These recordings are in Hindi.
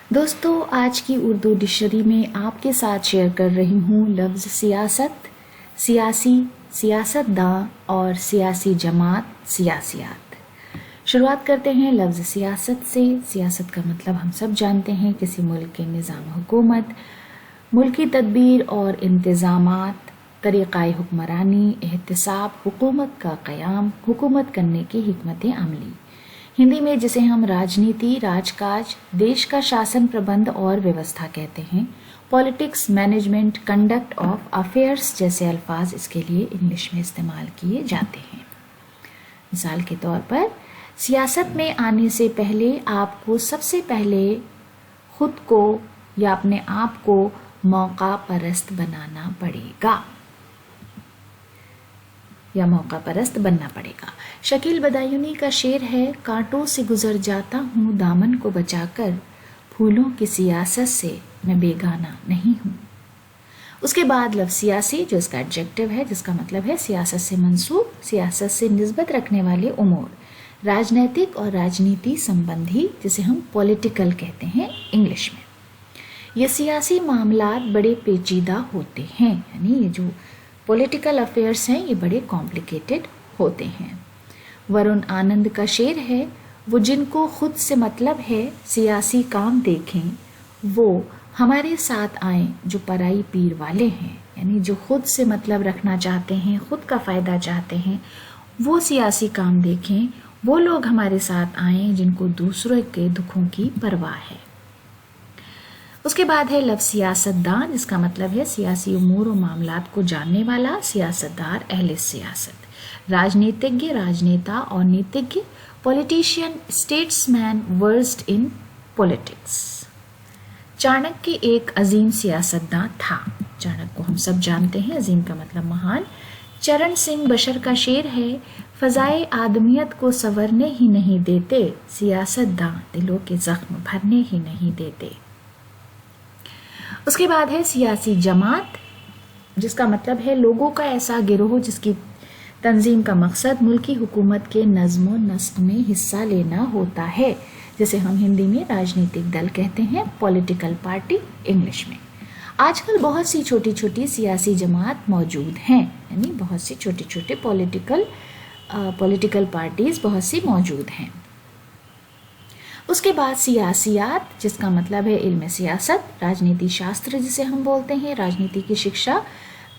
दोस्तों, आज की उर्दू डिक्शनरी में आपके साथ शेयर कर रही हूँ लफ्ज़ सियासत, सियासी, सियासतदां और सियासी जमात, सियासियात। शुरुआत करते हैं लफ्ज़ सियासत से। सियासत का मतलब हम सब जानते हैं किसी मुल्क के निज़ाम हुकूमत, मुल्की तदबीर और इंतज़ामात, तरीक़ाए हुक्मरानी, एहतिसाब, हुकूमत का क़याम, हुकूमत करने की हिकमत अमली। हिंदी में जिसे हम राजनीति, राजकाज, देश का शासन प्रबंध और व्यवस्था कहते हैं। Politics, management, conduct of affairs जैसे अल्फाज इसके लिए इंग्लिश में इस्तेमाल किए जाते हैं। मिसाल के तौर पर सियासत में आने से पहले आपको सबसे पहले खुद को या अपने आप को मौका परस्त बनाना पड़ेगा या मौका परस्त बनना पड़ेगा। शकील बदायूनी का शेर है, कांटों से गुजर जाता हूँ दामन को बचाकर, फूलों की सियासत से मैं बेगाना नहीं हूँ। उसके बाद लफ्ज़ सियासी जो इसका एडजेक्टिव है, जिसका मतलब है सियासत से मंसूब, सियासत से निस्बत रखने वाले उमूर, राजनैतिक और राजनीति संबंधी, जिसे हम पॉलिटिकल कहते हैं इंग्लिश में। ये सियासी मामलात बड़े पेचीदा होते हैं, यानी ये जो पॉलिटिकल अफेयर्स हैं ये बड़े कॉम्प्लिकेटेड होते हैं। वरुण आनंद का शेर है, वो जिनको खुद से मतलब है सियासी काम देखें, वो हमारे साथ आए जो पराई पीर वाले हैं। यानी जो खुद से मतलब रखना चाहते हैं, खुद का फ़ायदा चाहते हैं, वो सियासी काम देखें, वो लोग हमारे साथ आए जिनको दूसरों के दुखों की परवाह है। उसके बाद है लफ्ज़ सियासतदान, जिसका मतलब है सियासी उमूर और मामलात को जानने वाला, सियासतदार, अहले सियासत। राजनीतिज्ञ, राजनेता और नीतिज्ञ, politician, statesman versed in politics. Chanakya एक अजीम सियासतदान था। चाणक्य को हम सब जानते हैं, अजीम का मतलब महान। चरण सिंह बशर का शेर है, फ़ज़ाए आदमियत को संवरने ही नहीं देते, सियासतदान दिलों के ज़ख्म भरने ही नहीं देते। उसके बाद है सियासी जमात, जिसका मतलब है लोगों का ऐसा गिरोह जिसकी तंजीम का मकसद मुल्की हुकूमत के नज़्म व नस्क में हिस्सा लेना होता है, जिसे हम हिंदी में राजनीतिक दल कहते हैं, पॉलिटिकल पार्टी इंग्लिश में। आजकल बहुत सी छोटी छोटी सियासी जमात मौजूद हैं, यानी बहुत सी छोटे छोटे पॉलिटिकल पार्टीज़ बहुत सी मौजूद हैं। उसके बाद सियासियात, जिसका मतलब है इल्म सियासत, राजनीति शास्त्र जिसे हम बोलते हैं, राजनीति की शिक्षा,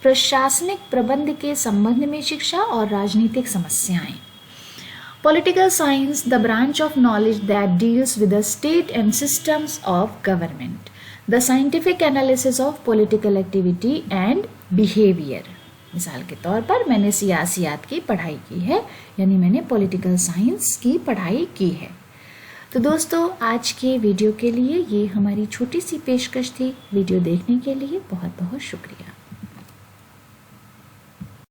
प्रशासनिक प्रबंध के संबंध में शिक्षा और राजनीतिक समस्याएं। Political science, the branch of knowledge that deals with the state and systems of government, the scientific analysis of political activity and behaviour. मिसाल के तौर पर मैंने सियासियात की पढ़ाई की है, यानी मैंने पॉलिटिकल साइंस की पढ़ाई की है। तो दोस्तों, आज के वीडियो के लिए ये हमारी छोटी सी पेशकश थी। वीडियो देखने के लिए बहुत बहुत शुक्रिया।